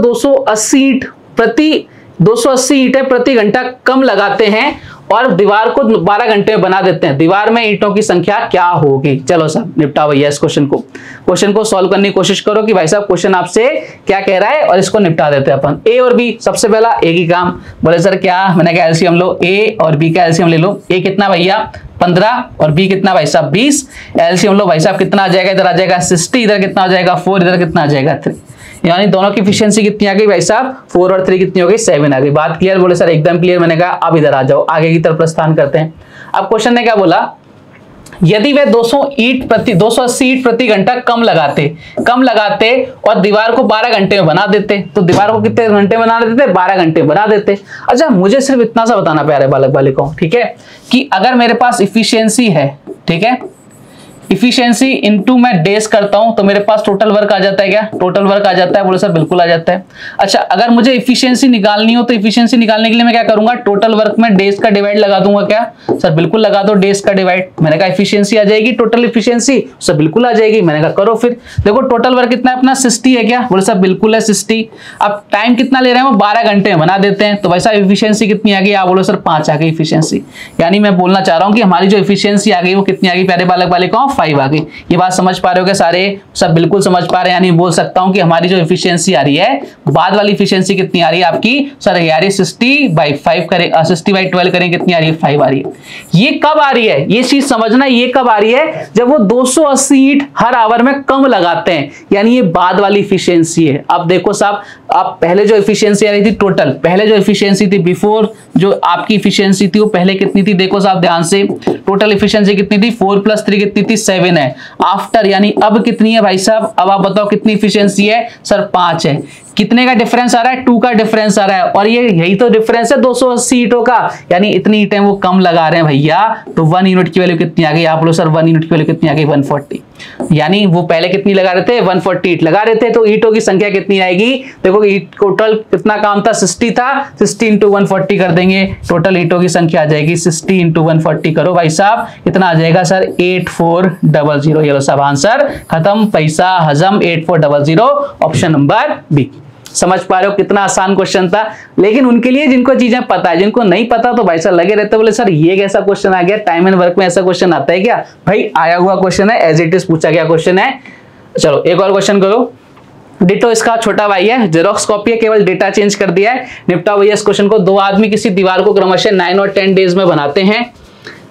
280 ईंटें प्रति घंटा कम लगाते हैं और दीवार को 12 घंटे में बना देते हैं। दीवार में ईंटों की संख्या क्या होगी? चलो साहब निपटाओ भैया इस क्वेश्चन को सॉल्व करने की कोशिश करो कि भाई साहब क्वेश्चन आपसे क्या कह रहा है और इसको निपटा देते हैं अपन। ए और बी, सबसे पहला एक ही काम। बोले सर क्या? मैंने कहा एलसीएम लो, ए और बी का एलसीएम ले लो। ए कितना भैया 15 और बी कितना भाई साहब 20। एलसीएम लो भाई साहब, कितना आ जाएगा? इधर आ जाएगा 60, इधर कितना आ जाएगा 4, इधर कितना आ जाएगा 3। यानी दोनों की एफिशिएंसी कितनी आ गई भाई साहब? 4 और 3 कितनी हो गई? 7 आ गई। बात क्लियर? बोले सर एकदम क्लियर। मैंने कहा अब इधर आ जाओ, आगे की तरफ प्रस्थान करते हैं। अब क्वेश्चन ने क्या बोला? यदि वे 280 ईंट प्रति घंटा कम लगाते और दीवार को 12 घंटे में बना देते, तो दीवार को कितने घंटे में बना देते? 12 घंटे में बना देते। अच्छा, मुझे सिर्फ इतना सा बताना प्यारे बालक बालिकाओं, ठीक है, कि अगर मेरे पास इफिशियंसी है, ठीक है, इफिशियंसी इनटू मैं डेज करता हूं तो मेरे पास टोटल वर्क आ जाता है। क्या टोटल वर्क आ जाता है? बोले सर बिल्कुल आ जाता है। अच्छा, अगर मुझे इफिशियंसी निकालनी हो तो इफिशियंसी निकालने के लिए मैं क्या करूंगा? टोटल वर्क में डेज का डिवाइड लगा दूंगा। क्या सर? बिल्कुल लगा दो डेज का डिवाइड। मैंने कहा इफिशियंसी आ जाएगी, टोटल इफिशियंसी सर बिल्कुल आ जाएगी। मैंने कहा करो फिर। देखो टोटल वर्क कितना है अपना? 60 है। क्या बोले सर? बिल्कुल है 60। अब टाइम कितना ले रहे हैं? वो 12 घंटे में बना देते हैं। तो वैसा इफिशियंसी कितनी आ गई? आप बोलो सर 5 आ गई इफिशियंसी। यानी मैं बोलना चाह रहा हूं कि हमारी जो इफिशियंसी आ गई वो कितनी आ गई प्यारे बालक बालिकाओं? 5 आ गई। बात समझ पा रहे हो क्या सारे? सब बिल्कुल समझ पा रहे हैं। यानी बोल सकता हूं कि हमारी जो एफिशिएंसी आ रही है, बाद वाली एफिशिएंसी कितनी आ रही है आपकी? सर ये आ रही है 60/5 करें, 60/12 करें, कितनी आ रही है? 5 आ रही है। ये कब आ रही है? ये चीज समझना, ये कब आ रही है? जब वो 280 ईंट हर आवर में कम लगाते हैं, यानी ये बाद वाली एफिशिएंसी है। अब देखो साहब, आप पहले जो एफिशिएंसी आ रही थी टोटल, पहले जो एफिशिएंसी थी बिफोर जो आपकी एफिशिएंसी थी वो पहले कितनी थी? देखो साहब ध्यान से, टोटल एफिशिएंसी कितनी थी? 4 + 3 कितनी थी? 7 है। आफ्टर यानी अब कितनी है भाई साहब? अब आप बताओ कितनी एफिशिएंसी है? सर 5 है। कितने का डिफरेंस आ रहा है? 2 का डिफरेंस आ रहा है। और ये यही तो डिफरेंस है 280 ईंटों का, यानी इतनी ईंटें वो कम लगा रहे हैं भैया। तो 1 यूनिट की वैल्यू कितनी आ गई? आप बोलो सर 1 यूनिट की वैल्यू कितनी आ गई? 140। यानी वो पहले कितनी लगा रहे थे? 140 ईंट लगा रहे थे। तो ईंटों की संख्या कितनी आएगी? देखो टोटल कितना काम था? 60 था। 60 × 140 कर देंगे, टोटल ईंटों की संख्या आ जाएगी 60 × 140 करो भाई साहब, इतना आ जाएगा सर 8400। ये लो साहब आंसर खत्म, पैसा हजम 8400, ऑप्शन नंबर बी। समझ पा रहे हो कितना आसान क्वेश्चन था? लेकिन उनके लिए जिनको चीजें पता है, जिनको नहीं पता तो भाई साहब लगे रहते, बोले सर ये कैसा क्वेश्चन आ गया? टाइम एंड वर्क में ऐसा क्वेश्चन आता है क्या? भाई आया हुआ क्वेश्चन है, एज इट इज पूछा गया क्वेश्चन है। चलो एक और क्वेश्चन करो। डिटो इसका छोटा भाई है, जेरोक्स कॉपी है, केवल डेटा चेंज कर दिया है। निपटाओ भैया इस क्वेश्चन को। 2 आदमी किसी दीवार को क्रमशः 9 और 10 डेज में बनाते हैं,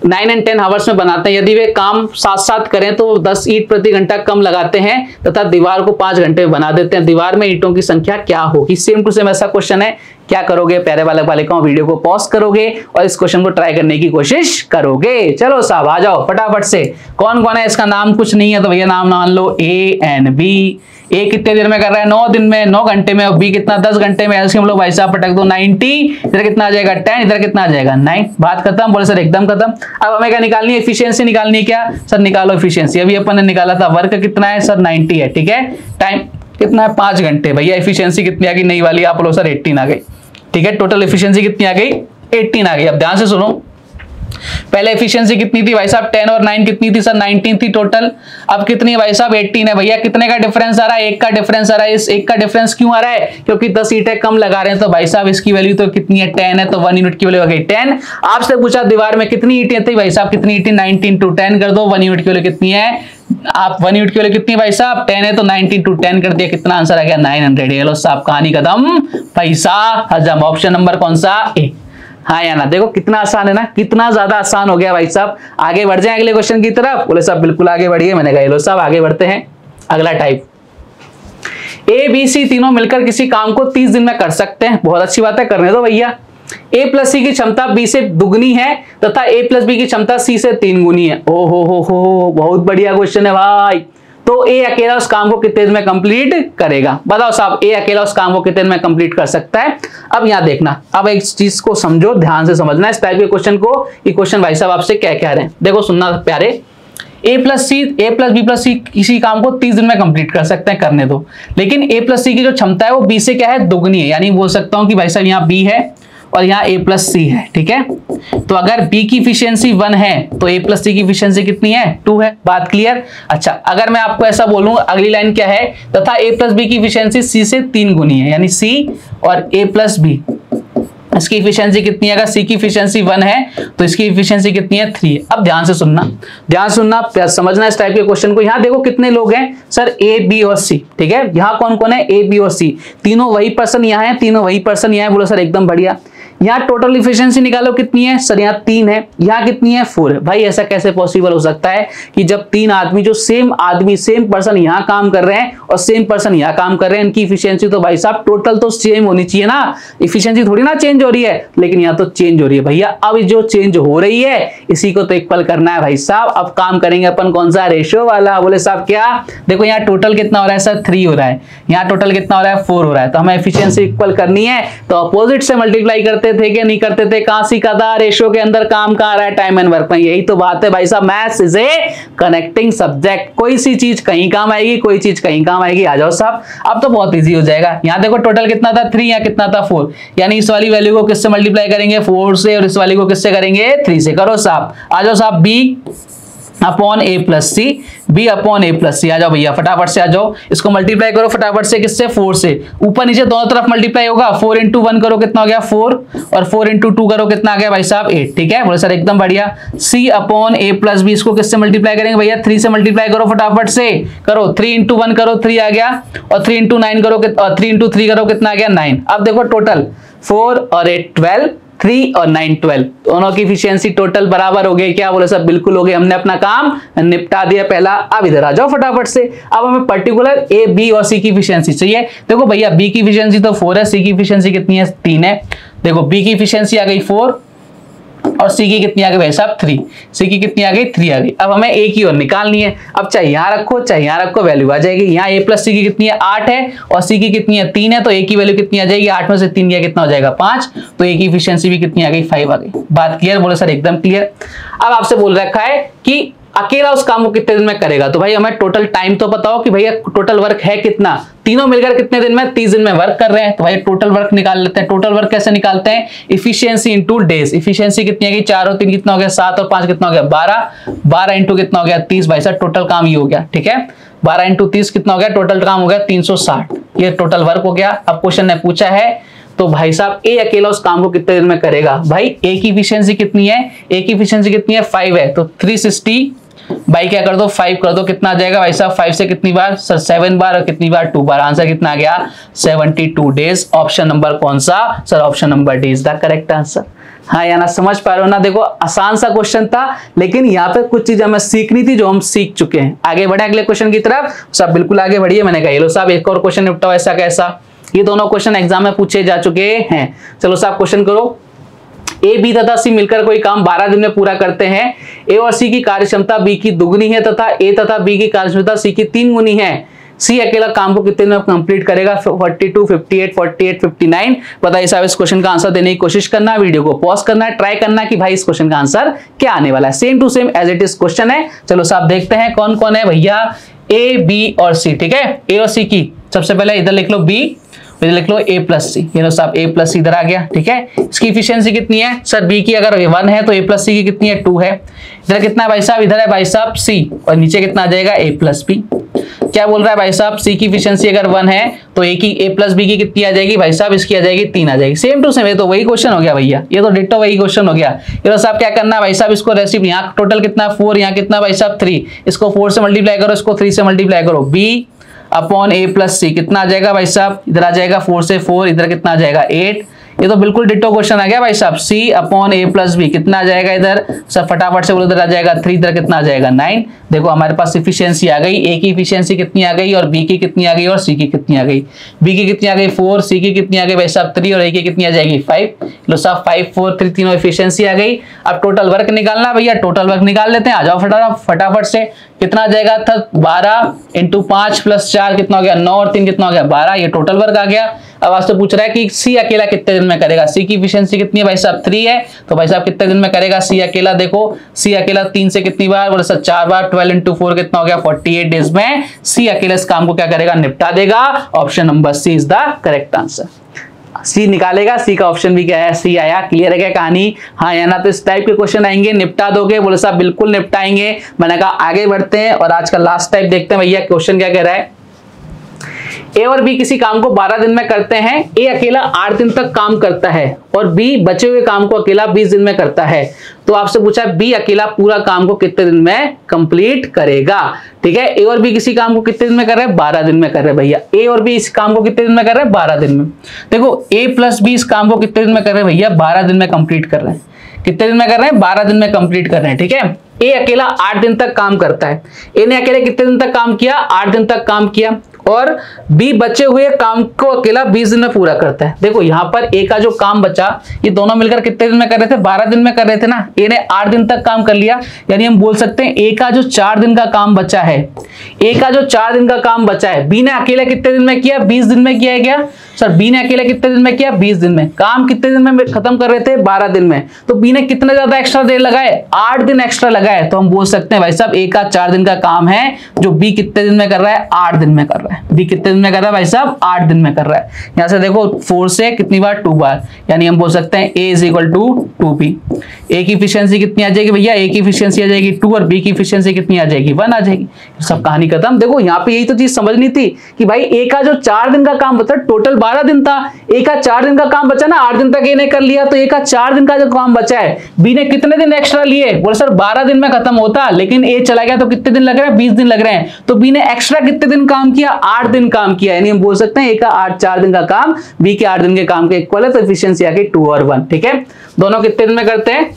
9 और 10 आवर्स में बनाते हैं। यदि वे काम साथ साथ करें तो 10 ईंट प्रति घंटा कम लगाते हैं तथा दीवार को 5 घंटे में बना देते हैं। दीवार में ईंटों की संख्या क्या होगी? सेम टू सेम ऐसा क्वेश्चन है। क्या करोगे प्यारे बालक बालिकाओं? वीडियो को पॉज करोगे और इस क्वेश्चन को ट्राई करने की कोशिश करोगे। चलो साहब आ जाओ फटाफट से। कौन कौन है? इसका नाम कुछ नहीं है तो भैया नाम मान लो ए एंड बी। ए कितने देर में कर रहा है? 9 दिन में, 9 घंटे में। और बी कितना? 10 घंटे में। एलसीएम लोग भाई साहब पटक दो 90, इधर कितना आ जाएगा 10, इधर कितना आ जाएगा 9। बात खत्म। बोले सर एकदम खत्म। अब हमें क्या निकालनी है? एफिशिएंसी निकालनी है। क्या सर? निकालो एफिशिएंसी। अभी अपन ने निकाला था। वर्क कितना है सर? 90 है। ठीक है। टाइम कितना है? 5 घंटे। भैया एफिशिएंसी कितनी आ गई? नई वाली आप बोलो सर 18 आ गई। ठीक है। टोटल एफिशिएंसी कितनी आ गई? 18 आ गई। अब ध्यान से सुनो, पहले एफिशिएंसी कितनी थी भाई साहब? 10 और 9 कितनी थी सर? 19 थी टोटल। अब कितनी है भाई साहब? 18 है। भैया कितने का डिफरेंस आ रहा है? 1 का डिफरेंस आ रहा है। इस 1 का डिफरेंस क्यों आ रहा है? क्योंकि 10 ईंटें कम लगा रहे हैं। तो भाई साहब इसकी वैल्यू तो कितनी है? 10 है। तो 1 यूनिट की वैल्यू आ गई 10। आपसे पूछा दीवार में कितनी ईंटें थी भाई साहब? कितनी ईंटें? 19 × 10 कर दो। 1 यूनिट की वैल्यू कितनी है? आप 1 यूनिट की वैल्यू कितनी भाई साहब? 10 है। तो 19 × 10 कर दिया, कितना आंसर आ गया? 900। ये लो साहब कहानी खत्म, पैसा हजम। ऑप्शन नंबर कौन सा? ए। हाँ या ना? देखो कितना आसान है ना, कितना ज्यादा आसान हो गया भाई साहब। आगे बढ़ जाए अगले क्वेश्चन की तरफ। बोले साहब बिल्कुल आगे बढ़िए। मैंने कहा लो साहब आगे बढ़ते हैं। अगला टाइप, ए बी सी तीनों मिलकर किसी काम को 30 दिन में कर सकते हैं। बहुत अच्छी बात है, करने दो भैया। ए प्लस सी की क्षमता बी से दुगनी है तथा ए प्लस बी की क्षमता सी से 3 गुनी है। ओ हो, बहुत बढ़िया क्वेश्चन है भाई। तो ए अकेला उस काम को कितने दिन में कंप्लीट करेगा? बताओ साहब, ए अकेला उस काम को कितने दिन में कंप्लीट कर सकता है? अब यहां देखना, अब एक चीज को समझो, ध्यान से समझना इस टाइप के क्वेश्चन को। ये क्वेश्चन भाई साहब आपसे क्या कह रहे हैं, देखो सुनना प्यारे। ए प्लस बी प्लस सी किसी काम को 30 दिन में कंप्लीट कर सकते हैं, करने दो। लेकिन ए प्लस सी की जो क्षमता है वो बी से क्या है? दुगनी है। यानी बोल सकता हूं कि भाई साहब यहाँ बी है और यहाँ a प्लस सी है, ठीक है। तो अगर b की इफिशियंसी 1 है तो a प्लस सी की इफिशियंसी कितनी है, 2 है। बात क्लियर। अच्छा, अगर मैं आपको ऐसा बोलूं, अगली लाइन क्या है, तथा a प्लस बी की इफिशियंसी c से 3 गुनी है, यानी c और a प्लस बी, इसकी इफिशियंसी कितनी है, अगर C की इफिशियंसी 1 है तो इसकी इफिशियंसी कितनी है, 3 है। अब ध्यान से सुनना, समझना इस टाइप के क्वेश्चन को। यहाँ देखो कितने लोग हैं सर, A, B और C, ठीक है। यहाँ कौन कौन है, A, B और C, तीनों वही पर्सन यहाँ है, तीनों वही पर्सन यहाँ है। बोलो सर एकदम बढ़िया। यहाँ टोटल इफिशियंसी निकालो कितनी है सर, यहाँ 3 है, यहाँ कितनी है, 4 है। भाई ऐसा कैसे पॉसिबल हो सकता है कि जब 3 आदमी, जो सेम पर्सन यहाँ काम कर रहे हैं और सेम पर्सन यहाँ काम कर रहे हैं, इनकी इफिशियंसी तो भाई साहब टोटल तो सेम होनी चाहिए ना, इफिशियंसी थोड़ी ना चेंज हो रही है, लेकिन यहाँ तो चेंज हो रही है भैया। अब जो चेंज हो रही है इसी को तो इक्वल करना है भाई साहब। अब काम करेंगे अपन कौन सा, रेशियो वाला। बोले साहब क्या, देखो यहाँ टोटल कितना हो रहा है सर, 3 हो रहा है, यहाँ टोटल कितना हो रहा है, 4 हो रहा है। तो हमें एफिशिएंसी इक्वल करनी है तो अपोजिट से मल्टीप्लाई करते थे कि नहीं करते थे, कहां सीखा था, रेशियो के अंदर काम कहां रहा है, टाइम एंड वर्क में। यही तो बात है भाई साहब, maths is a connecting subject. कोई सी चीज कहीं काम आएगी, कोई चीज कहीं काम आएगी। आ जाओ साहब, अब तो बहुत इजी हो जाएगा। यहाँ देखो टोटल कितना था, 3, यहाँ कितना था, 4, यानी इस वाली वैल्यू को किससे मल्टीप्लाई करेंगे, 4 से, और इस वाली को किससे करेंगे, 3 से। करो साहब, आ जाओ साहब, बी अपॉन ए प्लस सी, बी अपॉन ए प्लस सी। आ जाओ भैया फटाफट से आ जाओ, इसको मल्टीप्लाई करो फटाफट से, किससे, 4 से। ऊपर नीचे दोनों तरफ मल्टीप्लाई होगा, 4 इंटू 1 करो कितना हो गया, 4, और 4 इंटू 2 करो कितना आ गया भाई साहब, 8, ठीक है। बोले सर एकदम बढ़िया। सी अपॉन ए प्लस बी, इसको किससे मल्टीप्लाई करेंगे भैया, 3 से मल्टीप्लाई करो फटाफट से, करो 3 इंटू 1 करो 3 आ गया, और 3 इंटू 9 करो, 3 इंटू 3 करो कितना आ गया, 9। अब देखो टोटल 4 और 8 12, 3 और 9 12, दोनों की इफिशियंसी टोटल बराबर हो गई क्या, बोले सब बिल्कुल हो गए। हमने अपना काम निपटा दिया पहला। अब इधर आ जाओ फटाफट से, अब हमें पर्टिकुलर ए, बी और सी की इफिशियंसी चाहिए। देखो भैया बी की इफिशियंसी तो 4 है, सी की इफिशियंसी कितनी है, 3 है। देखो बी की इफिशियंसी आ गई 4 और सी की कितनी आ गई भाई साहब, 3। सी की कितनी आ गई, 3 आ गई। अब हमें ए की ओर निकालनी है। अब चाहे यहां रखो चाहे यहां रखो, वैल्यू आ जाएगी। यहाँ ए प्लस सी की कितनी है, 8 है, और सी की कितनी है, 3 है, तो ए की वैल्यू कितनी आ जाएगी, 8 में से 3 गया कितना हो जाएगा, 5। तो ए की इफिशियंसी भी कितनी आ गई, 5 आ गई। बात क्लियर, बोले सर एकदम क्लियर। अब आपसे बोल रखा है कि अकेला उस काम को कितने दिन में करेगा, तो भाई हमें टोटल टाइम तो बताओ कि भैया टोटल वर्क है कितना, तीनों मिलकर कितने दिन में, 30 दिन में वर्क कर रहे हैं। तो भाई टोटल वर्क निकाल लेते हैं। टोटल वर्क कैसे निकालते हैं, इफिशियंसी इंटू डेज। इफिशियंसी कितनी आ गई, 4 और 3 कितना हो गया, 7 और 5 कितना हो गया, 12, 12 इंटू कितना हो गया, 30। भाई साहब टोटल काम ये हो गया, ठीक है। 12 इंटू 30 कितना हो गया, टोटल काम हो गया 360, ये टोटल वर्क हो गया। अब क्वेश्चन ने पूछा है तो भाई साहब ए अकेला उस काम को कितने दिन में करेगा। भाई ए की इफिशियंसी कितनी है, ए की इफिशियंसी कितनी है, 5 है, तो 360 भाई क्या कर दो, 5 कर दो, कितना आ जाएगा भाई साहब, 5 से कितनी बार सर, 7 बार, और कितनी बार, 2 बार। आंसर कितना आ गया, 72 डेज। ऑप्शन नंबर कौन सा sir, option number D is the correct answer. हाँ या ना, समझ पा रहे हो ना। देखो आसान सा क्वेश्चन था, लेकिन यहाँ पे कुछ चीज हमें सीखनी थी जो हम सीख चुके हैं। आगे बढ़े अगले क्वेश्चन की तरफ, सब बिल्कुल आगे बढ़िए। मैंने कहा ये लो साहब एक और क्वेश्चन निपटाओ, ऐसा कैसा, ये दोनों क्वेश्चन एग्जाम में पूछे जा चुके हैं। चलो साहब क्वेश्चन करो। ए, बी तथा सी मिलकर कोई काम 12 दिन में पूरा करते हैं। ए और सी की कार्यक्षमता बी की दुगनी है तथा ए तथा बी की कार्यक्षमता सी की 3 गुनी है। सी अकेला काम को कितने दिन में कंप्लीट करेगा, 42, 58, 48, 59। बताइए साहब, इस क्वेश्चन का आंसर देने की कोशिश करना, वीडियो को पॉज करना, ट्राई करना कि भाई इस क्वेश्चन का आंसर क्या आने वाला है। Same to same as it is question है। चलो साहब देखते हैं कौन कौन है भैया, ए, बी और सी, ठीक है। ए और सी की सबसे पहले इधर लिख लो बी, इधर लिख लो ए प्लस सी। ये लो साहब ए प्लस सी इधर आ गया, ठीक है। इसकी इफिशियंसी कितनी है सर, बी की अगर 1 है तो ए प्लस सी की कितनी है, 2 है। इधर कितना है भाई साहब, इधर है भाई साहब सी, और नीचे कितना आ जाएगा, ए प्लस बी। क्या बोल रहा है भाई साहब, सी की इफिशियंसी अगर 1 है तो ए प्लस बी की कितनी आ जाएगी भाई साहब, इसकी आ जाएगी 3 आ जाएगी। सेम टू सेम, ये तो वही क्वेश्चन हो गया भैया, ये तो डिट्टो वही क्वेश्चन हो गया। ये तो साहब क्या करना है भाई साहब, इसको रेसिपी, यहाँ टोटल कितना 4, यहाँ कितना भाई साहब 3, इसको 4 से मल्टीप्लाई करो, इसको 3 से मल्टीप्लाई करो। बी अपॉन ए प्लस सी कितना आ जाएगा भाई साहब, इधर आ जाएगा 4 से 4, इधर कितना आ जाएगा 8। ये तो बिल्कुल डिट्टो क्वेश्चन आ गया भाई साहब। सी अपॉन ए प्लस बी कितना आ जाएगा, इधर सब फटाफट से बोलो, इधर आ जाएगा 3, इधर कितना आ जाएगा 9। देखो हमारे पास इफिशियंसी आ गई, ए की इफिशियंसी कितनी आ गई, और बी की कितनी आ गई, और सी की कितनी आ गई। बी की कितनी आ गई 4, सी की कितनी आ गई भाई साहब 3, और ए की कितनी आ जाएगी 5। लो साहब 5, 4, 3 तीनों इफिशियंसी आ गई। अब टोटल वर्क निकालना भैया, टोटल वर्क निकाल लेते हैं। आ जाओ फटाफट से, कितना आ जाएगा था, 12 इंटू 5 प्लस 4 कितना हो गया, 9 और 3 कितना हो गया, 12। ये टोटल वर्क आ गया। अब आपसे पूछ रहा है कि सी अकेला कितने दिन में करेगा। सी की इफिशियंसी कितनी है भाई साहब, 3 है, तो भाई साहब कितने दिन में करेगा सी अकेला। देखो सी अकेला 3 से कितनी बार, बोले सर 4 बार। 12 इंटू 4 कितना हो गया, 48 डेज में सी अकेला इस काम को क्या करेगा, निपटा देगा। Option number C is the correct answer. C निकालेगा, सी का ऑप्शन भी क्या है, सी आया। क्लियर है क्या कहानी, हाँ या ना। तो इस टाइप के क्वेश्चन आएंगे, निपटा दोगे, बोले साहब बिल्कुल निपटाएंगे। मैंने कहा आगे बढ़ते हैं और आज का लास्ट टाइप देखते हैं भैया क्वेश्चन क्या कह रहा है। ए और बी किसी काम को 12 दिन में करते हैं। ए अकेला 8 दिन तक काम करता है और बी बचे हुए काम को अकेला 20 दिन में करता है। तो आपसे पूछा है बी अकेला पूरा काम को कितने दिन में कंप्लीट करेगा। ठीक है, ए और बी किसी काम को कितने दिन में कर रहे हैं, 12 दिन में कर रहे हैं भैया। ए और बी इस काम को कितने दिन में कर रहे हैं, 12 दिन में। देखो ए प्लस बी इस काम को कितने दिन में कर रहे हैं भैया, 12 दिन में कंप्लीट कर रहे हैं। कितने दिन में कर रहे हैं, 12 दिन में कंप्लीट कर रहे हैं। ठीक है, ए अकेला 8 दिन तक काम करता है। ए ने अकेले कितने दिन तक काम किया, 8 दिन तक काम किया। और बी बचे हुए काम को अकेला 20 दिन में पूरा करता है। देखो यहाँ पर ए का जो काम बचा, ये दोनों मिलकर कितने दिन में कर रहे थे, 12 दिन में कर रहे थे ना। ए ने 8 दिन तक काम कर लिया, यानी हम बोल सकते हैं ए का जो 4 दिन का काम बचा है, ए का जो 4 दिन का काम बचा है, बी ने अकेले कितने दिन में किया, 20 दिन में किया है क्या सर। बी ने अकेले कितने दिन में किया, 20 दिन में। काम कितने दिन में खत्म कर रहे थे, 12 दिन में। तो बी ने कितना ज्यादा एक्स्ट्रा देर लगाए, 8 दिन एक्स्ट्रा लगाए। तो हम बोल सकते हैं भाई साहब ए का 4 दिन का काम है जो बी कितने दिन में कर रहा है, 8 दिन में कर रहा है। बी कितने दिन में कर रहा है भाई साहब, 8 दिन में कर रहा है। यहां से देखो 4 से कितनी बार, 2 बार, यानी हम बोल सकते हैं ए इज इक्वल टू 2b। ए की एफिशिएंसी कितनी आ जाएगी भैया, ए की एफिशिएंसी आ जाएगी 2 और बी की एफिशिएंसी कितनी आ जाएगी, 1 आ जाएगी। सब कहानी खत्म। देखो यहाँ पे यही तो चीज समझनी थी कि भाई ए का जो 4 दिन का काम बचा, टोटल 12 दिन था, ए का 4 दिन का काम बचा ना, 8 दिन तक ए ने कर लिया। तो ए का 4 दिन का जो काम बचा है, बी ने कितने दिन एक्स्ट्रा लिए, बोले सर 12 दिन में खत्म होता, लेकिन ए चला गया तो कितने दिन लग रहे हैं, 20 दिन लग रहे हैं। तो बी ने एक्स्ट्रा कितने दिन काम किया, 8 दिन काम किया। यानी हम बोल सकते हैं ए का 4 दिन का काम बी के 8 दिन के काम के इक्वल है। तो एफिशिएंसी आ गई 2 और 1। ठीक है, दोनों कितने दिन में करते हैं,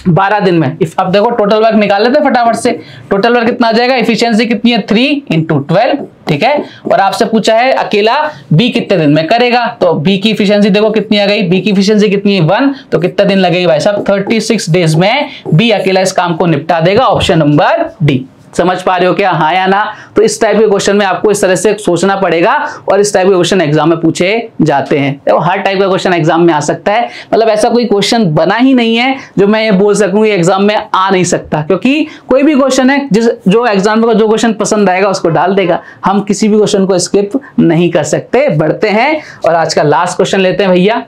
12 दिन में। अब देखो टोटल वर्क निकाल लेते हैं फटाफट से। टोटल वर्क कितना आ जाएगा, एफिशिएंसी कितनी है, 3 × 12। ठीक है, और आपसे पूछा है अकेला बी कितने दिन में करेगा। तो बी की एफिशिएंसी देखो कितनी आ गई, बी की एफिशिएंसी कितनी है, 1। तो कितना दिन लगेगा भाई साहब, 36 डेज में बी अकेला इस काम को निपटा देगा। Option number D. समझ पा रहे हो क्या, हाँ या ना। तो इस टाइप के क्वेश्चन में आपको इस तरह से सोचना पड़ेगा और इस टाइप के क्वेश्चन एग्जाम में पूछे जाते हैं। तो हर टाइप का क्वेश्चन एग्जाम में आ सकता है, मतलब ऐसा कोई क्वेश्चन बना ही नहीं है जो मैं ये बोल सकूं ये एग्जाम में आ नहीं सकता, क्योंकि कोई भी क्वेश्चन है जो एग्जाम में जो क्वेश्चन पसंद आएगा उसको डाल देगा। हम किसी भी क्वेश्चन को स्किप नहीं कर सकते। बढ़ते हैं और आज का लास्ट क्वेश्चन लेते हैं भैया।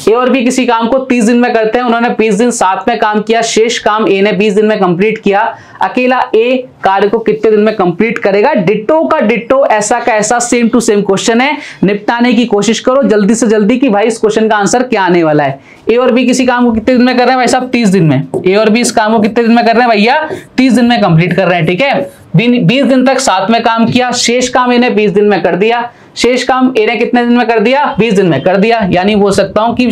ए और बी किसी काम को 30 दिन में करते हैं। उन्होंने 20 दिन साथ में काम किया, शेष काम ए ने 20 दिन में कंप्लीट किया। अकेला ए कार्य को कितने दिन में कंप्लीट करेगा। डिट्टो का डिट्टो, ऐसा का ऐसा, सेम टू सेम क्वेश्चन है। निपटाने की कोशिश करो जल्दी से जल्दी कि भाई इस क्वेश्चन का आंसर क्या आने वाला है। ए और बी किसी काम को कितने दिन में कर रहे हैं भाई साहब, 30 दिन में। ए और बी इस काम को कितने दिन में कर रहे हैं भैया, 30 दिन में कंप्लीट कर रहे हैं। ठीक है, 20 दिन तक साथ में काम किया, शेष काम ए ने 20 दिन में कर दिया। शेष काम ए ने कितने दिन में कर दिया, 20 दिन में कर दिया। यानी बोल सकता हूं कि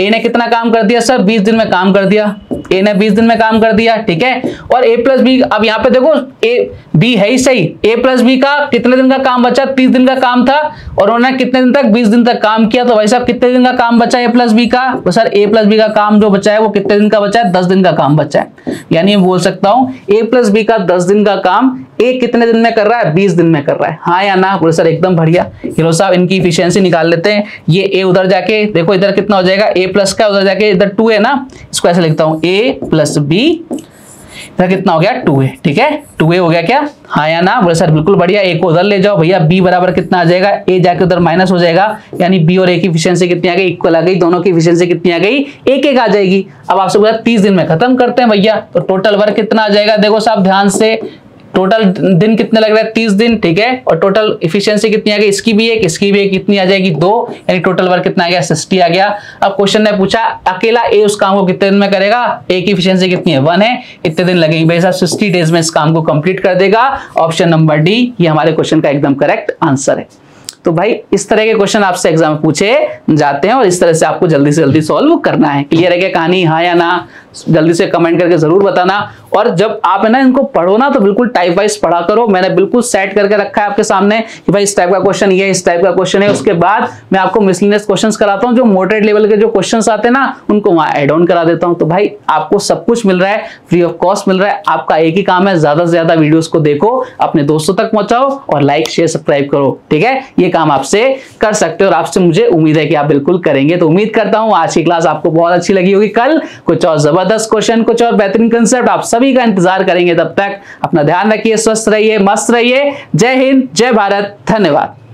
ए ने कितना काम कर दिया सर, 20 दिन में काम कर दिया। ए ने 20 दिन में काम कर दिया। ठीक है, और ए प्लस बी, अब यहाँ पे देखो ए बी है ही सही, ए प्लस बी का कितने दिन का काम बचा, 30 दिन का काम था और उन्होंने कितने दिन तक, 20 दिन तक काम किया। तो भाई साहब कितने दिन का काम बचा ए प्लस बी का, तो सर ए प्लस बी का काम जो बचा है वो कितने दिन का बचा है, 10 दिन का काम बचा है। यानी बोल सकता हूं ए प्लस बी का 10 दिन का काम ए कितने दिन में कर रहा है, 20 दिन में कर रहा है। हाँ या ना, बोले सर एकदम बढ़िया। हीरो साहब इनकी एफिशिएंसी निकाल लेते हैं। ये ए उधर जाके देखो इधर कितना हो जाएगा, ए प्लस का उधर जाके इधर 2 है ना, इसको ऐसे लिखता हूं ए प्लस बी, इधर कितना हो गया 2 है। ठीक है, 2a हो गया क्या, हाँ या ना। बोले सर बिल्कुल बढ़िया। ए को उधर ले जाओ भैया, b बराबर कितना आ जाएगा, ए जाके उधर माइनस हो जाएगा, यानी b और a की एफिशिएंसी कितनी आ गई, इक्वल आ गई। दोनों की एफिशिएंसी कितनी आ गई, एक आ जाएगी। अब आपसे बोला 30 दिन में खत्म करते हैं भैया, तो टोटल वर्क कितना आ जाएगा, देखो साहब ध्यान से, टोटल दिन कितने लग रहे हैं, 30 दिन। ठीक है, और टोटल एफिशिएंसी कितनी आ गई, इसकी भी एक, इसकी भी एक, कितनी आ जाएगी 2, यानी टोटल वर्क कितना आ गया, 60 आ गया। अब क्वेश्चन ने पूछा अकेला ए उस काम को कितने दिन में करेगा, ए की एफिशिएंसी कितनी है, 1 है, इतने दिन लगेंगे भाई साहब, 60 डेज में इस काम को कंप्लीट कर देगा। ऑप्शन नंबर डी ये हमारे क्वेश्चन का एकदम करेक्ट आंसर है। तो भाई इस तरह के क्वेश्चन आपसे एग्जाम में पूछे जाते हैं और इस तरह से आपको जल्दी से जल्दी सॉल्व करना है। क्लियर है क्या कहानी, हाँ या ना, जल्दी से कमेंट करके जरूर बताना। और जब आप है ना इनको पढ़ो ना तो बिल्कुल टाइप वाइज पढ़ा करो। मैंने बिल्कुल सेट करके रखा है आपके सामने कि भाई इस टाइप का क्वेश्चन ये, इस टाइप का क्वेश्चन है। उसके बाद मैं आपको मिसलिनियस क्वेश्चंस कराता हूँ, जो मॉडरेट लेवल के जो क्वेश्चंस आते हैं ना उनको वहां एड ऑन करा देता हूँ। तो भाई आपको सब कुछ मिल रहा है, फ्री ऑफ कॉस्ट मिल रहा है। आपका एक ही काम है, ज्यादा से ज्यादा वीडियोस को देखो, अपने दोस्तों तक पहुंचाओ और लाइक शेयर सब्सक्राइब करो। ठीक है, ये काम आपसे कर सकते हो और आपसे मुझे उम्मीद है कि आप बिल्कुल करेंगे। तो उम्मीद करता हूं आज की क्लास आपको बहुत अच्छी लगी होगी। कल कुछ और जबरदस्त क्वेश्चन, कुछ और बेहतरीन कंसेप्ट आप सभी का इंतजार करेंगे। तब तक अपना ध्यान रखिए, स्वस्थ रहिए, मस्त रहिए। जय हिंद, जय भारत, धन्यवाद।